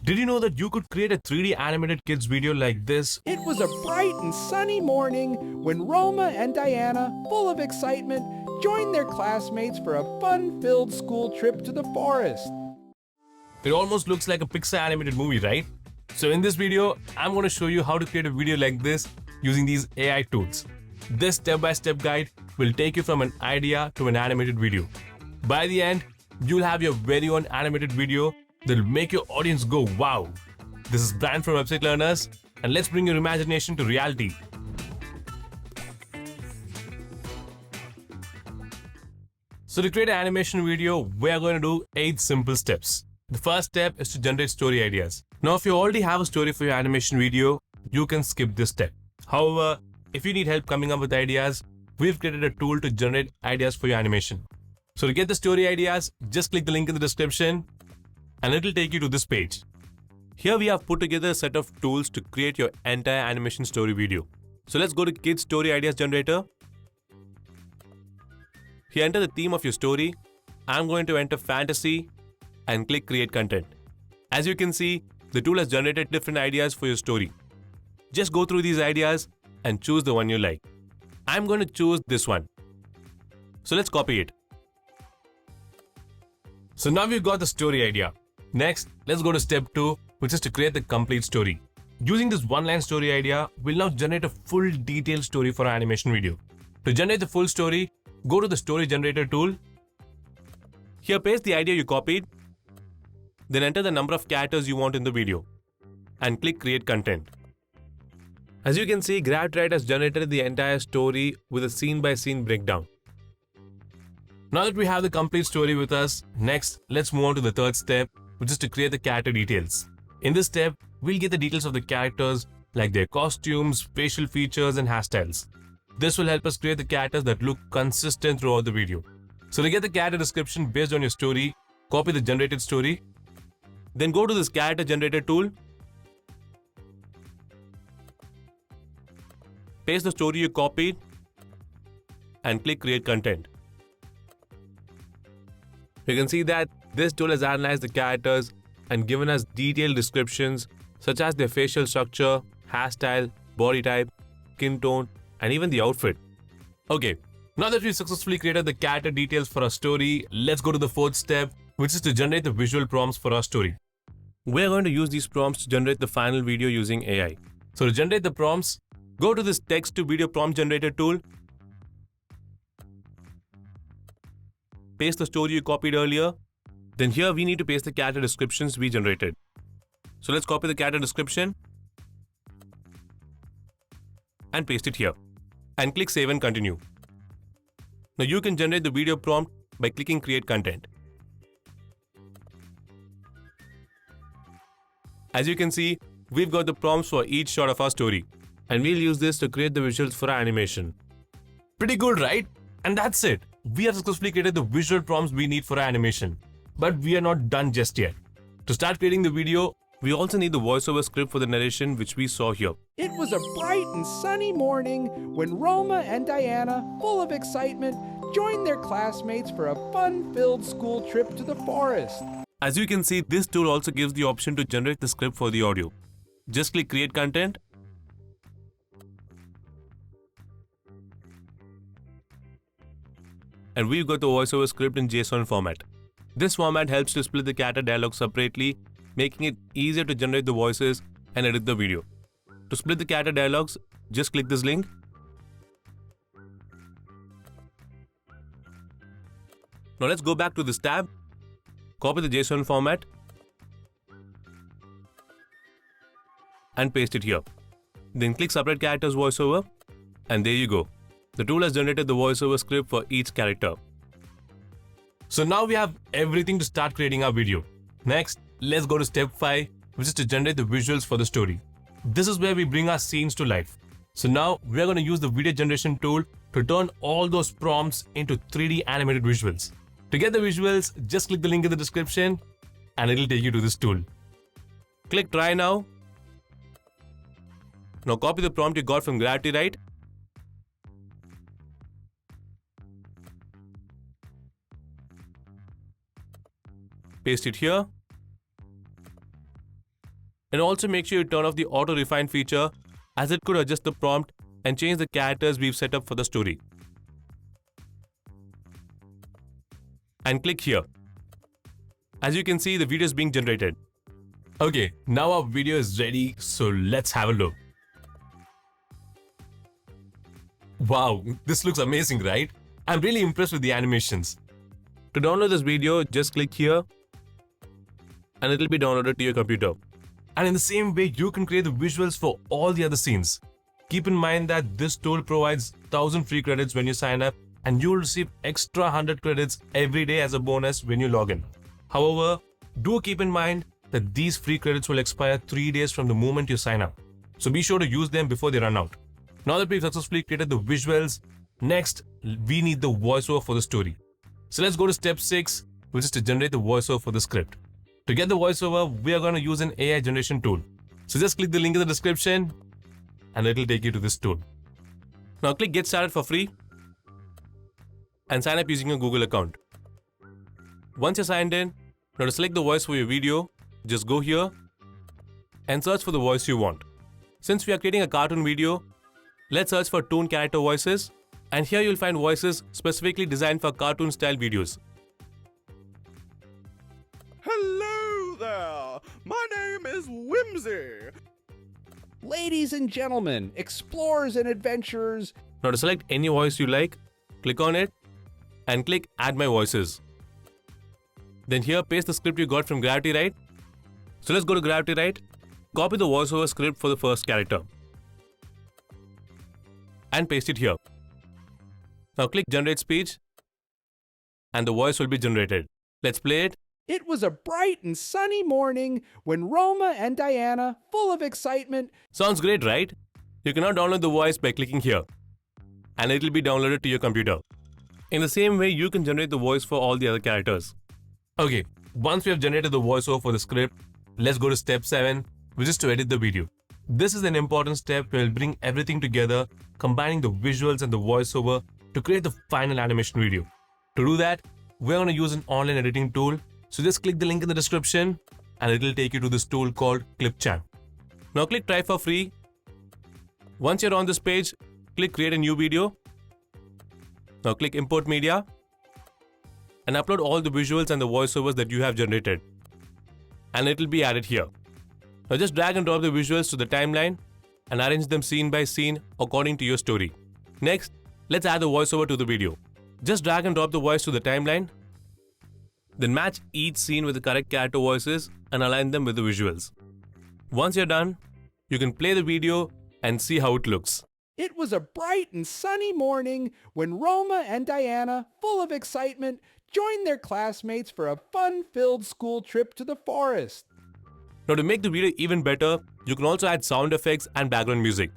Did you know that you could create a 3D animated kids video like this? It was a bright and sunny morning when Roma and Diana, full of excitement, joined their classmates for a fun-filled school trip to the forest. It almost looks like a Pixar animated movie, right? So in this video, I'm going to show you how to create a video like this using these AI tools. This step-by-step guide will take you from an idea to an animated video. By the end, you'll have your very own animated video that'll make your audience go, wow. This is Brian from Website Learners, and let's bring your imagination to reality. So to create an animation video, we're going to do 8 simple steps. The first step is to generate story ideas. Now, if you already have a story for your animation video, you can skip this step. However, if you need help coming up with ideas, we've created a tool to generate ideas for your animation. So to get the story ideas, just click the link in the description and it'll take you to this page. Here we have put together a set of tools to create your entire animation story video. So let's go to Kids Story Ideas Generator. Here enter the theme of your story. I'm going to enter fantasy and click create content. As you can see, the tool has generated different ideas for your story. Just go through these ideas and choose the one you like. I'm going to choose this one. So let's copy it. So now we've got the story idea. Next, let's go to step 2, which is to create the complete story. Using this one-line story idea, we'll now generate a full detailed story for our animation video. To generate the full story, go to the story generator tool. Here paste the idea you copied. Then enter the number of characters you want in the video. And click create content. As you can see, GravityWrite has generated the entire story with a scene-by-scene breakdown. Now that we have the complete story with us, next, let's move on to the third step, which is to create the character details. In this step, we'll get the details of the characters like their costumes, facial features, and hairstyles. This will help us create the characters that look consistent throughout the video. So to get the character description based on your story, copy the generated story. Then go to this character generator tool. Paste the story you copied and click create content. You can see that this tool has analyzed the characters and given us detailed descriptions such as their facial structure, hairstyle, body type, skin tone, and even the outfit. Okay, now that we've successfully created the character details for our story, let's go to the fourth step, which is to generate the visual prompts for our story. We're going to use these prompts to generate the final video using AI. So to generate the prompts, go to this text to video prompt generator tool. Paste the story you copied earlier. Then here we need to paste the character descriptions we generated. So let's copy the character description and paste it here. And click save and continue. Now you can generate the video prompt by clicking create content. As you can see, we've got the prompts for each shot of our story. And we'll use this to create the visuals for our animation. Pretty good, right? And that's it. We have successfully created the visual prompts we need for our animation. But we are not done just yet. To start creating the video, we also need the voiceover script for the narration which we saw here. It was a bright and sunny morning when Roma and Diana, full of excitement, joined their classmates for a fun-filled school trip to the forest. As you can see, this tool also gives the option to generate the script for the audio. Just click create content. And we've got the voiceover script in JSON format. This format helps to split the character dialogue separately, making it easier to generate the voices and edit the video. To split the character dialogues, just click this link. Now let's go back to this tab, copy the JSON format, and paste it here. Then click separate characters voiceover, and there you go. The tool has generated the voiceover script for each character. So now we have everything to start creating our video. Next, let's go to step 5, which is to generate the visuals for the story. This is where we bring our scenes to life. So now we're going to use the video generation tool to turn all those prompts into 3D animated visuals. To get the visuals, just click the link in the description and it'll take you to this tool. Click try now. Now copy the prompt you got from GravityWrite. Paste it here. And also make sure you turn off the auto refine feature, as it could adjust the prompt and change the characters we've set up for the story. And click here. As you can see, the video is being generated. Okay, now our video is ready, so let's have a look. Wow, this looks amazing, right? I'm really impressed with the animations. To download this video, just click here and it'll be downloaded to your computer. And in the same way, you can create the visuals for all the other scenes. Keep in mind that this tool provides 1000 free credits when you sign up, and you'll receive extra 100 credits every day as a bonus when you log in. However, do keep in mind that these free credits will expire 3 days from the moment you sign up. So be sure to use them before they run out. Now that we've successfully created the visuals, next we need the voiceover for the story. So let's go to step 6, which is to generate the voiceover for the script. To get the voiceover, we are going to use an AI generation tool. So just click the link in the description and it'll take you to this tool. Now click Get Started for free and sign up using your Google account. Once you're signed in, now to select the voice for your video, just go here and search for the voice you want. Since we are creating a cartoon video, let's search for toon character voices, and here you'll find voices specifically designed for cartoon style videos. Hello there! My name is Whimsy! Ladies and gentlemen, explorers and adventurers, Now to select any voice you like, click on it and click Add My Voices. Then here paste the script you got from GravityWrite. So let's go to GravityWrite, copy the voiceover script for the first character and paste it here. Now click Generate Speech and the voice will be generated. Let's play it. It was a bright and sunny morning when Roma and Diana, full of excitement, Sounds great, right? You can now download the voice by clicking here and it will be downloaded to your computer. In the same way, you can generate the voice for all the other characters. Okay, once we have generated the voiceover for the script, let's go to step 7, which is to edit the video. This is an important step where we'll bring everything together, combining the visuals and the voiceover to create the final animation video. To do that, we're going to use an online editing tool. So just click the link in the description and it will take you to this tool called Clipchamp. Now click Try for free. Once you're on this page, click Create a new video. Now click Import Media and upload all the visuals and the voiceovers that you have generated. And it will be added here. Now just drag and drop the visuals to the timeline and arrange them scene by scene according to your story. Next, let's add the voiceover to the video. Just drag and drop the voice to the timeline. Then match each scene with the correct character voices and align them with the visuals. Once you're done, you can play the video and see how it looks. it was a bright and sunny morning when Roma and Diana, full of excitement, joined their classmates for a fun-filled school trip to the forest. Now to make the video even better, you can also add sound effects and background music.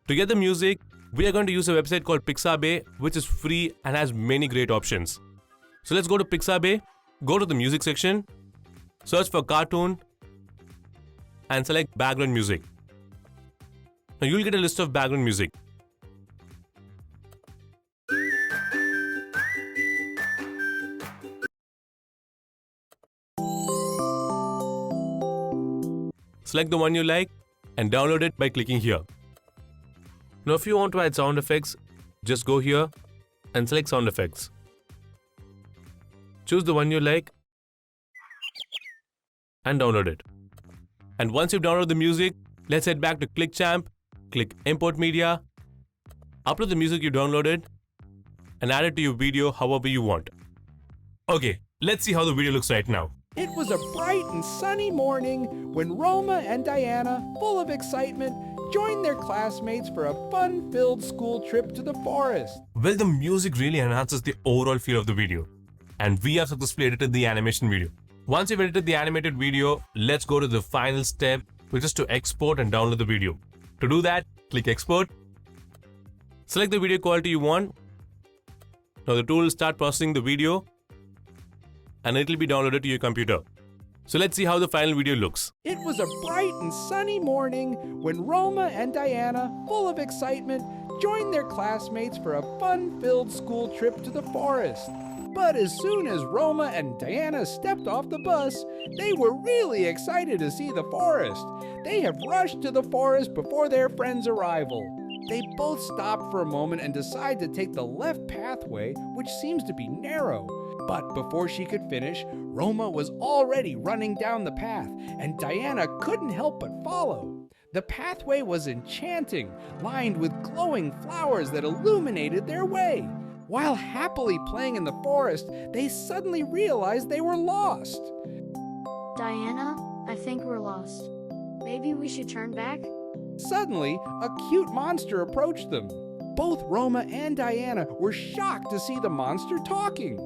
To get the music, we are going to use a website called Pixar-style, which is free and has many great options. So let's go to Pixar-style, go to the music section, search for cartoon, and select background music. Now you'll get a list of background music. Select the one you like and download it by clicking here. Now if you want to add sound effects, just go here and select sound effects. Choose the one you like and download it. And once you've downloaded the music, let's head back to Clipchamp, click Import Media, upload the music you downloaded and add it to your video however you want. Okay, let's see how the video looks right now. It was a bright and sunny morning when Roma and Diana, full of excitement, joined their classmates for a fun-filled school trip to the forest. Well, the music really enhances the overall feel of the video. And we have successfully edited the animation video. Once you've edited the animated video, let's go to the final step, which is to export and download the video. To do that, click Export. Select the video quality you want. Now the tool will start processing the video and it will be downloaded to your computer. So let's see how the final video looks. It was a bright and sunny morning when Roma and Diana, full of excitement, joined their classmates for a fun-filled school trip to the forest. But as soon as Roma and Diana stepped off the bus, they were really excited to see the forest. They have rushed to the forest before their friend's arrival. They both stop for a moment and decide to take the left pathway, which seems to be narrow. But before she could finish, Roma was already running down the path, and Diana couldn't help but follow. The pathway was enchanting, lined with glowing flowers that illuminated their way. While happily playing in the forest, they suddenly realized they were lost. Diana, I think we're lost. Maybe we should turn back? Suddenly, a cute monster approached them. Both Roma and Diana were shocked to see the monster talking.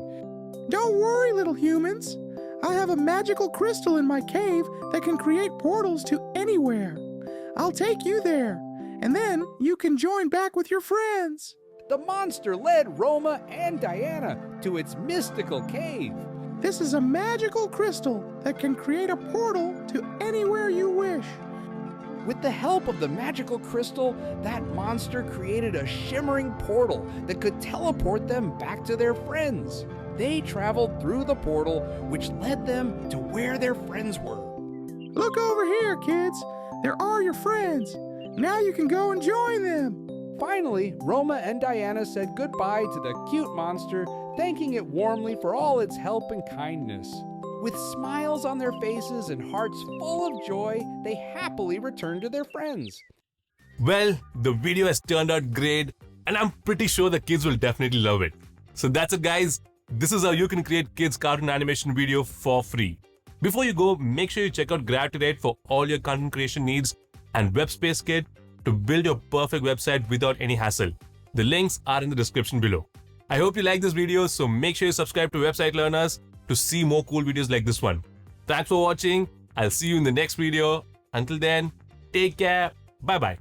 Don't worry, little humans. I have a magical crystal in my cave that can create portals to anywhere. I'll take you there, and then you can join back with your friends. The monster led Roma and Diana to its mystical cave. This is a magical crystal that can create a portal to anywhere you wish. With the help of the magical crystal, that monster created a shimmering portal that could teleport them back to their friends. They traveled through the portal, which led them to where their friends were. Look over here, kids. There are your friends. Now you can go and join them. Finally, Roma and Diana said goodbye to the cute monster, thanking it warmly for all its help and kindness. With smiles on their faces and hearts full of joy, they happily returned to their friends. Well, the video has turned out great, and I'm pretty sure the kids will definitely love it. So that's it, guys. This is how you can create kids' cartoon animation video for free. Before you go, make sure you check out GravityWrite for all your content creation needs and Web Space Kit to build your perfect website without any hassle. The links are in the description below. I hope you like this video, so make sure you subscribe to Website Learners to see more cool videos like this one. Thanks for watching. I'll see you in the next video. Until then, take care. Bye-bye.